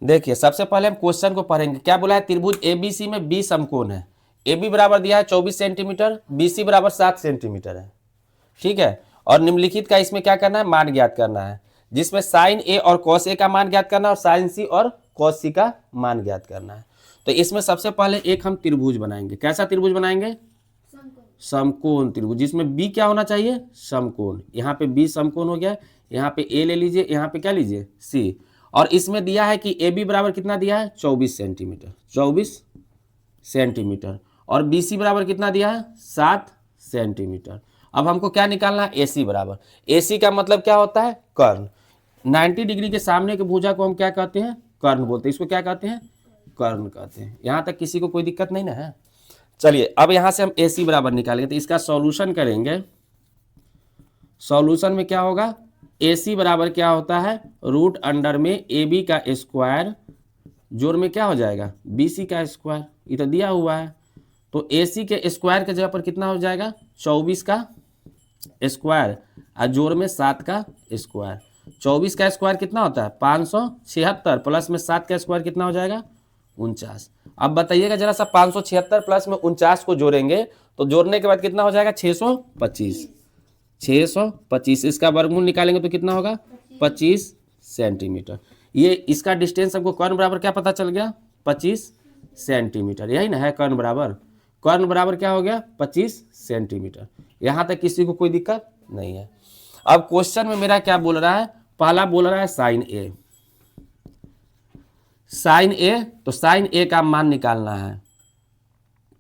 देखिए सबसे पहले हम क्वेश्चन को पढ़ेंगे। क्या बोला है, त्रिभुज एबीसी में 20 समकोण है। AB बराबर दिया है 24 सेंटीमीटर, BC बराबर 7 सेंटीमीटर है। ठीक है, और निम्नलिखित का इसमें क्या करना है, मान ज्ञात करना है, जिसमें साइन ए और कॉस ए का मान ज्ञात करना है और साइन सी और कॉस सी का मान ज्ञात करना है। तो इसमें सबसे पहले एक हम त्रिभुज बनाएंगे। कैसा त्रिभुज बनाएंगे, समकोण त्रिभुज, जिसमें बी क्या होना चाहिए, समकोण। यहाँ पे बी समकोण हो गया, यहाँ पे ए ले लीजिए, यहाँ पे क्या लीजिए, सी। और इसमें दिया है कि ए बी बराबर कितना दिया है, 24 सेंटीमीटर, 24 सेंटीमीटर। और बी सी बराबर कितना दिया है, 7 सेंटीमीटर। अब हमको क्या निकालना है, ए सी बराबर, ए सी का मतलब क्या होता है, कर्ण। 90 डिग्री के सामने के भुजा को हम क्या कहते हैं, कर्ण बोलते हैं। इसको क्या कहते हैं, कर्ण कहते हैं। यहाँ तक किसी को कोई दिक्कत नहीं ना है। चलिए अब यहाँ से हम ए सी बराबर निकालेंगे, तो इसका सॉल्यूशन करेंगे। सॉल्यूशन में क्या होगा, ए सी बराबर क्या होता है, रूट अंडर में ए बी का स्क्वायर जोड़ में क्या हो जाएगा, बी सी का स्क्वायर। ये तो दिया हुआ है, तो ए सी के स्क्वायर के जगह पर कितना हो जाएगा, 24 का स्क्वायर और जोड़ में 7 का स्क्वायर। 24 का स्क्वायर कितना होता है, 576 प्लस में 7 का स्क्वायर कितना हो जाएगा, 49। अब बताइएगा जरा सा, 576 प्लस में 49 को जोड़ेंगे तो जोड़ने के बाद कितना हो जाएगा, 625। 625 इसका वर्गमूल निकालेंगे तो कितना होगा, 25 सेंटीमीटर। ये इसका डिस्टेंस हमको कर्ण बराबर क्या पता चल गया, 25 सेंटीमीटर। यही ना है कर्ण बराबर, कर्ण बराबर क्या हो गया, 25 सेंटीमीटर। यहाँ तक किसी को कोई दिक्कत नहीं है। अब क्वेश्चन में मेरा क्या बोल रहा है, पहला बोल रहा है साइन ए। साइन ए, तो साइन ए का मान निकालना है।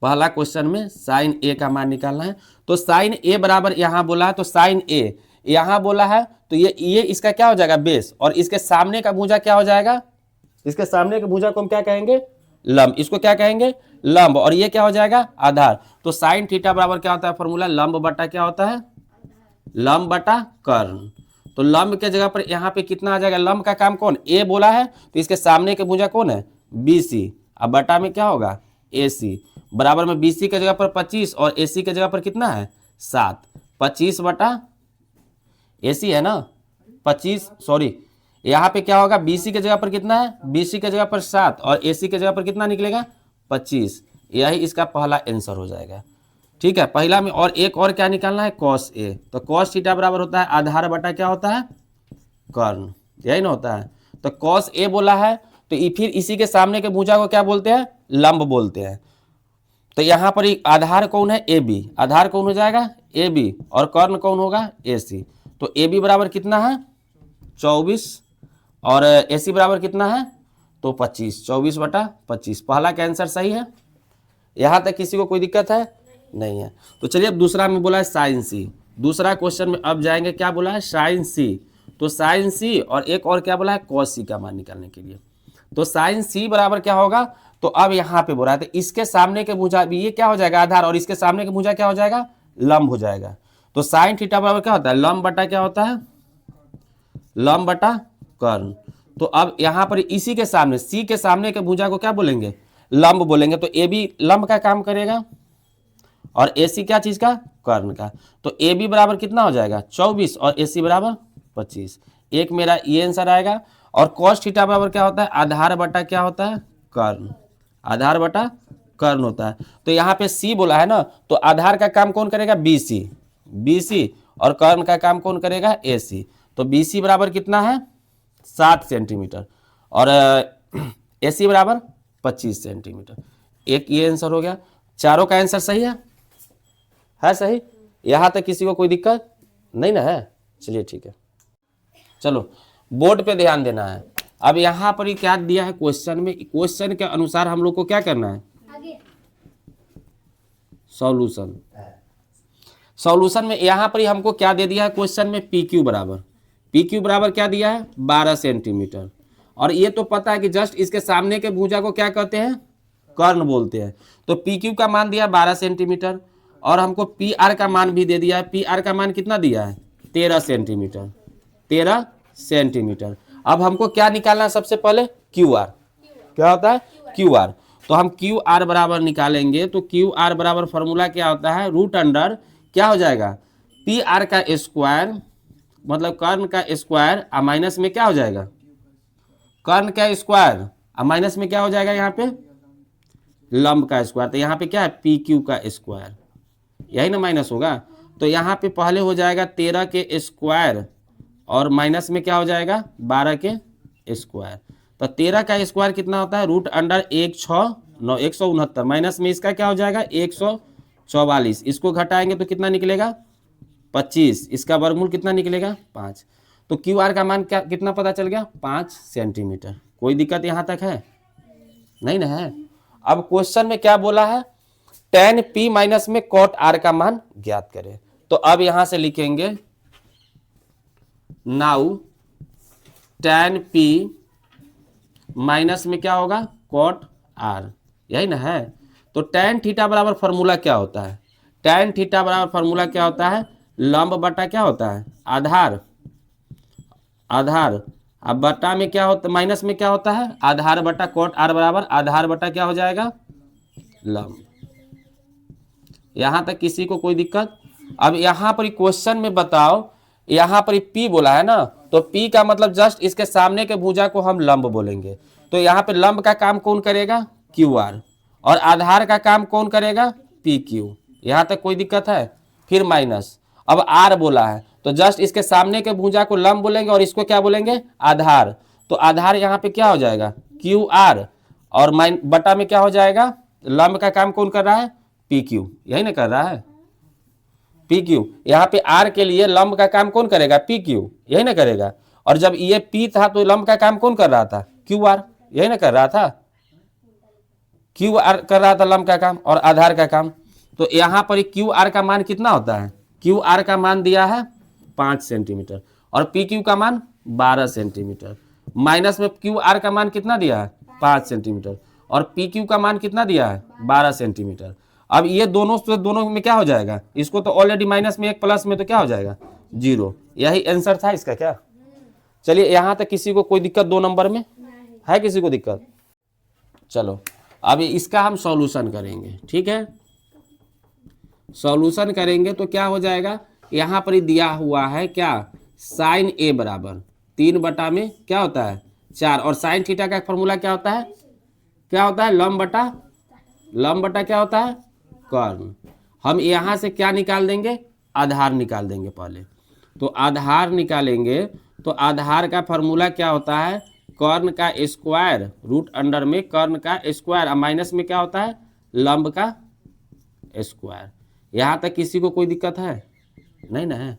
पहला क्वेश्चन में साइन ए का मान निकालना है। तो साइन ए बराबर यहाँ बोला है, तो साइन ए यहाँ बोला है, तो ये इसका क्या हो जाएगा, बेस। और इसके सामने का भुजा क्या हो जाएगा, इसके सामने के भुजा को हम क्या कहेंगे, लंब। इसको क्या कहेंगे, लंब। और ये क्या हो जाएगा, आधार। तो साइन थीटा बराबर क्या होता है, फॉर्मूला लंब बटा क्या होता है, लंब बटा कर्ण। तो लंब के जगह पर यहाँ पे कितना आ जाएगा, लंब का काम कौन, ए बोला है, तो इसके सामने के भुजा कौन है, बी सी। अब बटा में क्या होगा, ए सी। बराबर में बी सी के जगह पर 25 और ए सी के जगह पर कितना है, 7। 25 बटा ए सी है ना, 25, सॉरी यहाँ पे क्या होगा, बी सी के जगह पर कितना है, बी सी के जगह पर 7 और ए सी के जगह पर कितना निकलेगा, 25। यही इसका पहला आंसर हो जाएगा। ठीक है, पहला में। और एक और क्या निकालना है, कॉस ए। तो कॉस थीटा बराबर होता है आधार बटा क्या होता है, कर्ण। यही ना होता है। तो कॉस ए बोला है, तो फिर इसी के सामने के भुजा को क्या बोलते हैं, लंब बोलते हैं। तो यहाँ पर आधार कौन है, ए बी। आधार कौन हो जाएगा, ए बी। और कर्ण कौन होगा, ए सी। तो ए बी बराबर कितना है, 24 और ए सी बराबर कितना है, तो 25। 24 बटा 25, पहला का आंसर सही है। यहाँ तक किसी को कोई दिक्कत है, नहीं है। तो चलिए अब दूसरा में बोला है साइन सी। दूसरा क्वेश्चन में अब जाएंगे, क्या बोला है, साइन सी। तो साइन सी और एक और क्या बोला है, कॉस सी का मान निकालने के लिए। तो साइन सी बराबर क्या होगा, तो अब यहाँ पे बोला है, तो इसके सामने के भुजा, ये क्या हो जाएगा, आधार। और इसके सामने के भुजा क्या हो जाएगा, लंब हो जाएगा। तो साइन थीटा बराबर क्या होता है, लंब बटा क्या होता है, लंब बटा कर्ण। तो अब यहाँ पर इसी के सामने, सी के सामने के भुजा को क्या बोलेंगे, लंब बोलेंगे। तो ए बी लंब का काम करेगा और ए सी क्या चीज का, कर्ण का। तो ए बी बराबर कितना हो जाएगा, 24 और ए सी बराबर 25। एक मेरा ये आंसर आएगा। और कॉस थीटा बराबर क्या होता है, आधार बटा क्या होता है, कर्ण। आधार बटा कर्ण होता है। तो यहाँ पे सी बोला है ना, तो आधार का काम कौन करेगा, बी सी। बी सी और कर्ण का काम कौन करेगा, ए सी। तो बी सी बराबर कितना है, 7 सेंटीमीटर और ए सी बराबर 25 सेंटीमीटर। एक ये आंसर हो गया। चारों का आंसर सही है सही। यहाँ तक किसी को कोई दिक्कत नहीं ना है। चलिए ठीक है, चलो बोर्ड पे ध्यान देना है। अब यहाँ पर ही क्या दिया है क्वेश्चन में, क्वेश्चन के अनुसार हम लोग को क्या करना है, सॉल्यूशन। सॉल्यूशन में यहाँ पर ही हमको क्या दे दिया है क्वेश्चन में, पी क्यू बराबर क्या दिया है, 12 सेंटीमीटर। और ये तो पता है कि जस्ट इसके सामने के भुजा को क्या कहते हैं, कर्ण बोलते हैं। तो पी क्यू का मान दिया 12 सेंटीमीटर और हमको पी आर का मान भी दे दिया है। पी आर का मान कितना दिया है, 13 सेंटीमीटर। 13 सेंटीमीटर। अब हमको क्या निकालना है, सबसे पहले क्यू आर। क्या होता है, क्यू आर। तो हम क्यू आर बराबर निकालेंगे। तो क्यू आर बराबर फॉर्मूला क्या होता है, रूट अंडर क्या हो जाएगा, पी आर का स्क्वायर, मतलब कर्ण का स्क्वायर, माइनस में क्या हो जाएगा, कर्ण का स्क्वायर और माइनस में क्या हो जाएगा यहाँ पे लंब का स्क्वायर, तो यहाँ पे क्या है पी क्यू का स्क्वायर, यही ना माइनस होगा। तो यहाँ पे पहले हो जाएगा 13 के स्क्वायर और माइनस में क्या हो जाएगा 12 के स्क्वायर। तो 13 का स्क्वायर कितना होता है रूट अंडर 169 169, माइनस में इसका क्या हो जाएगा 144, इसको घटाएंगे तो कितना निकलेगा 25, इसका वर्गमूल कितना निकलेगा 5। तो क्यू आर का मान क्या कितना पता चल गया 5 सेंटीमीटर। कोई दिक्कत यहाँ तक है नहीं ना है। अब क्वेश्चन में क्या बोला है tan p माइनस में cot r का मान ज्ञात करें। तो अब यहां से लिखेंगे नाउ tan p माइनस में क्या होगा cot r, यही ना है। तो tan थीटा बराबर फॉर्मूला क्या होता है, tan थीटा बराबर फॉर्मूला क्या होता है लंब बटा क्या होता है आधार, आधार अब बटा में क्या होता माइनस में क्या होता है आधार बटा cot r बराबर आधार बटा क्या हो जाएगा लंब। यहां तक किसी को कोई दिक्कत। अब यहां पर क्वेश्चन में बताओ यहां पर p बोला है ना, तो p का मतलब जस्ट इसके सामने के भुजा को हम लंब बोलेंगे। तो यहाँ पे लंब का काम कौन करेगा QR और आधार का काम कौन करेगा PQ। यहां तक कोई दिक्कत है। फिर माइनस, अब r बोला है तो जस्ट इसके सामने के भुजा को लंब बोलेंगे और इसको क्या बोलेंगे आधार। तो आधार यहाँ पे क्या हो जाएगा QR और बटा में क्या हो जाएगा लंब का काम कौन कर रहा है PQ, यही ना कर रहा है PQ। यहाँ पे R के लिए लंब का काम कौन करेगा PQ, यही ना करेगा। और जब ये P था तो लंब का काम कौन कर रहा था QR, यही ना कर रहा था QR कर रहा था लंब का काम और आधार का काम। तो यहाँ पर QR का मान कितना होता है QR का मान दिया है 5 सेंटीमीटर और PQ का मान 12 सेंटीमीटर। माइनस में QR का मान कितना दिया है 5 सेंटीमीटर और PQ का मान कितना दिया है 12 सेंटीमीटर। अब ये दोनों में क्या हो जाएगा, इसको तो ऑलरेडी माइनस में एक प्लस में तो क्या हो जाएगा 0। यही आंसर था इसका क्या। चलिए यहां तक किसी को कोई दिक्कत 2 नंबर में है, किसी को दिक्कत। चलो अब इसका हम सॉल्यूशन करेंगे, ठीक है। सॉल्यूशन करेंगे तो क्या हो जाएगा यहां पर ही दिया हुआ है क्या साइन a बराबर 3 बटा में क्या होता है 4 और साइन थीटा का फॉर्मूला क्या होता है लंब बटा क्या होता है कर्ण। हम यहां से क्या निकाल देंगे आधार निकाल देंगे पहले। तो आधार निकालेंगे तो आधार का फॉर्मूला क्या होता है कर्ण का स्क्वायर रूट अंडर में कर्ण का स्क्वायर और माइनस में क्या होता है लंब का स्क्वायर। यहां तक किसी को कोई दिक्कत है नहीं ना है।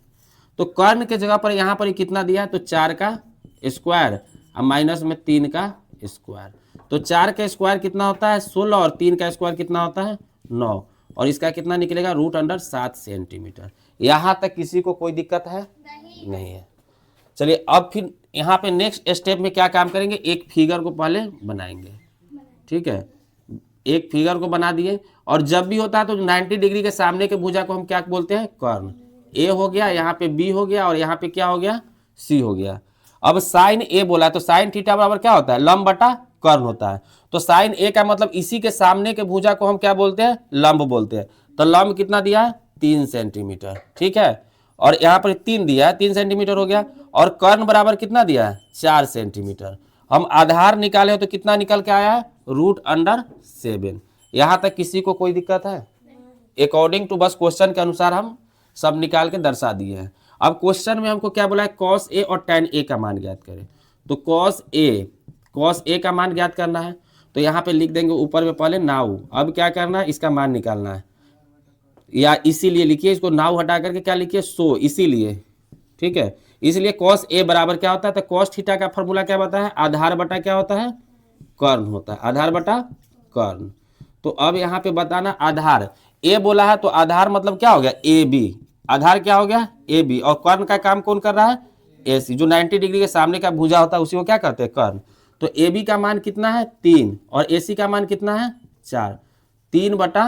तो कर्ण के जगह पर यहां पर कितना दिया है तो 4 का स्क्वायर और माइनस में 3 का स्क्वायर। तो 4 का स्क्वायर कितना होता है 16 और 3 का स्क्वायर कितना होता है 9 और इसका कितना निकलेगा रूट अंडर 7 सेंटीमीटर। यहां तक किसी को कोई दिक्कत है नहीं है। चलिए अब फिर यहाँ पे नेक्स्ट स्टेप में क्या काम करेंगे एक फिगर को पहले बनाएंगे, ठीक है। एक फिगर को बना दिए और जब भी होता है तो 90 डिग्री के सामने के भुजा को हम क्या बोलते हैं कर्ण। A हो गया, यहाँ पे B हो गया और यहाँ पे क्या हो गया C हो गया। अब साइन A बोला तो साइन थीटा बराबर क्या होता है लंब बटा कर्ण होता है। तो साइन A का मतलब इसी के सामने के भुजा को हम क्या बोलते हैं लंब बोलते हैं। तो लंब कितना दिया है 3 सेंटीमीटर, ठीक है। और यहाँ पर 3 दिया है 3 सेंटीमीटर हो गया और कर्ण बराबर कितना दिया है 4 सेंटीमीटर। हम आधार निकाले तो कितना निकल के आया है रूट अंडर 7। यहाँ तक किसी को कोई दिक्कत है अकॉर्डिंग टू बस क्वेश्चन के अनुसार हम सब निकाल के दर्शा दिए हैं। अब क्वेश्चन में हमको क्या बोला है cos A और tan A का मान ज्ञात करें। तो cos A का मान ज्ञात करना है तो यहाँ पे लिख देंगे ऊपर में पहले नाउ। अब क्या करना है इसका मान निकालना है या इसीलिए लिखिए इसको नाउ हटा करके क्या लिखिए सो इसीलिए, ठीक है। इसलिए cos A बराबर क्या होता है तो cos थीटा का फॉर्मूला क्या होता है आधार बटा क्या होता है कर्ण होता है, आधार बटा कर्ण। तो अब यहाँ पे बताना आधार A बोला है तो आधार मतलब क्या हो गया AB, आधार क्या हो गया AB और कर्ण का काम कौन कर रहा है AC। जो 90 डिग्री के सामने का भुजा होता है उसी को क्या करते हैं कर्ण। तो AB का मान कितना है 3 और AC का मान कितना है 4। 3 बटा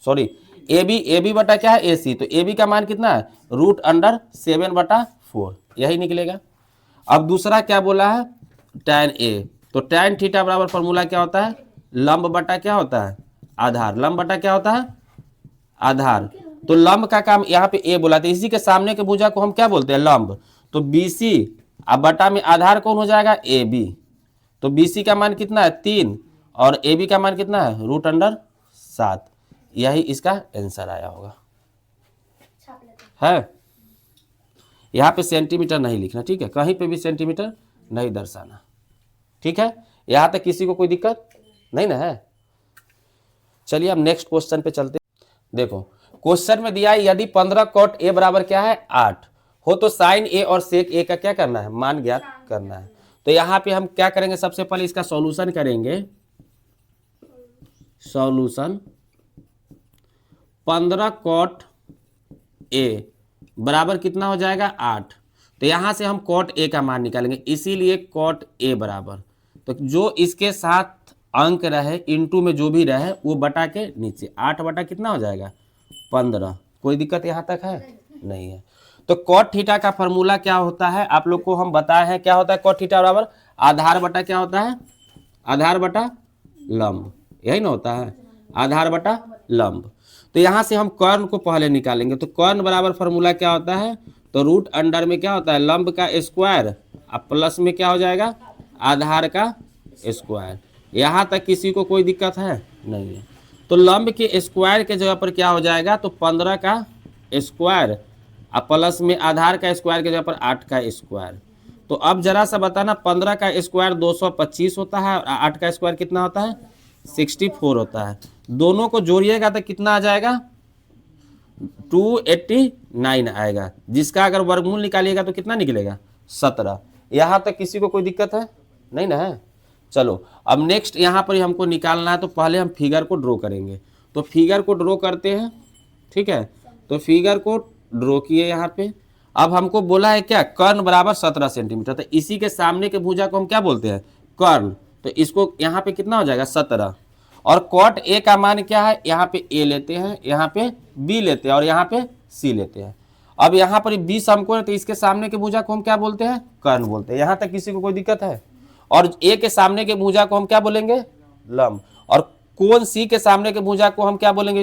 सॉरी AB बटा क्या है AC। तो AB का मान कितना है रूट अंडर 7 बटा 4, यही निकलेगा। अब दूसरा क्या बोला है tan A। तो tan थीटा बराबर फॉर्मूला क्या होता है लंब बटा क्या होता है आधार, लंब बटा क्या होता है आधार। तो लंब का काम यहाँ पे A बोला तो इसी के सामने के भुजा को हम क्या बोलते हैं लंब। तो BC अब बटा में आधार कौन हो जाएगा AB, तो BC का मान कितना है 3 और AB का मान कितना है √7। यही इसका आंसर आया होगा। है यहाँ पे सेंटीमीटर नहीं लिखना, ठीक है, कहीं पे भी सेंटीमीटर नहीं दर्शाना, ठीक है। यहाँ तक किसी को कोई दिक्कत नहीं ना है। चलिए अब नेक्स्ट क्वेश्चन पे चलते। देखो क्वेश्चन में दिया है यदि 15 cot A बराबर क्या है 8 हो तो साइन A और सेक A का क्या करना है, मान ज्ञात करना है। तो यहाँ पे हम क्या करेंगे, सबसे पहले इसका सॉल्यूशन करेंगे। सॉल्यूशन 15 cot A बराबर कितना हो जाएगा 8। तो यहाँ से हम cot A का मान निकालेंगे, इसीलिए cot A बराबर, तो जो इसके साथ अंक रहे इनटू में जो भी रहे वो बटा के नीचे 8 बटा कितना हो जाएगा 15। कोई दिक्कत यहाँ तक है नहीं है। तो cot थीटा का फॉर्मूला क्या होता है आप लोग को हम बताए हैं, क्या होता है cot थीटा बराबर आधार बटा क्या होता है, आधार बटा लंब, यही ना होता है, आधार बटा लंब। तो यहाँ से हम कर्ण को पहले निकालेंगे। तो कर्ण बराबर फॉर्मूला क्या होता है, तो रूट अंडर में क्या होता है लंब का स्क्वायर अब प्लस में क्या हो जाएगा आधार का स्क्वायर। यहाँ तक किसी को कोई दिक्कत है नहीं है। तो लंब के स्क्वायर के जगह पर क्या हो जाएगा, तो 15 का स्क्वायर अब प्लस में आधार का स्क्वायर के जगह पर 8 का स्क्वायर। तो अब जरा सा बताना 15 का स्क्वायर 225 होता है और 8 का स्क्वायर कितना होता है 64 होता है। दोनों को जोड़िएगा तो कितना आ जाएगा 289 आएगा, जिसका अगर वर्गमूल निकालिएगा तो कितना निकलेगा 17। यहाँ तक किसी को कोई दिक्कत है नहीं ना है। चलो अब नेक्स्ट यहाँ पर हमको निकालना है, तो पहले हम फिगर को ड्रॉ करेंगे। तो फिगर को ड्रॉ करते हैं, ठीक है। तो फिगर को ड्रॉ किए यहाँ पे। अब हमको बोला है क्या कर्ण बराबर 17 सेंटीमीटर, तो इसी के सामने के भुजा को हम क्या बोलते हैं कर्ण। तो इसको यहाँ पे कितना हो जाएगा 17। और cot A का मान क्या है, यहाँ पे A लेते हैं, यहाँ पे B लेते हैं और यहाँ पे C लेते हैं। अब यहाँ पर 20 हमको है, तो इसके सामने के भुजा को हम क्या बोलते हैं कर्ण बोलते हैं। यहाँ तक किसी को कोई दिक्कत है। और A के सामने के भुजा को हम क्या बोलेंगे लंब, और कोण C के सामने के भुजा को हम क्या बोलेंगे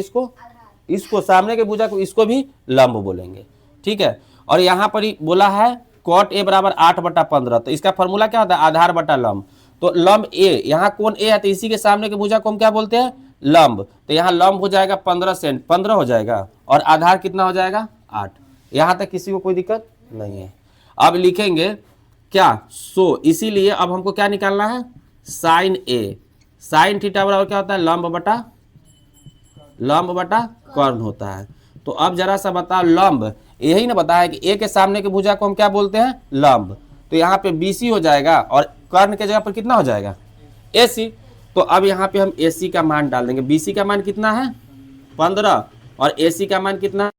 इसको सामने के भुजा को इसको भी लंब बोलेंगे, ठीक है। और यहाँ पर ही बोला है cot A बराबर 8/15, तो इसका फॉर्मूला क्या होता है आधार बटा लंब। तो लंब A, यहाँ कोण A है तो इसी के सामने के भुजा को हम क्या बोलते हैं लंब। तो यहाँ लंब हो जाएगा 15 हो जाएगा और आधार कितना हो जाएगा 8। यहाँ तक किसी को कोई दिक्कत नहीं है। अब लिखेंगे क्या इसीलिए अब हमको क्या निकालना है साइन A। साइन थीटा बराबर क्या होता है लंब बटा कर्ण होता है। तो अब जरा सा बताओ लंब, यही ना बताया कि A के सामने के भुजा को हम क्या बोलते हैं लंब। तो यहाँ पे BC हो जाएगा और कर्ण के जगह पर कितना हो जाएगा AC। तो अब यहाँ पे हम AC का मान डाल देंगे। BC का मान कितना है 15 और AC का मान कितना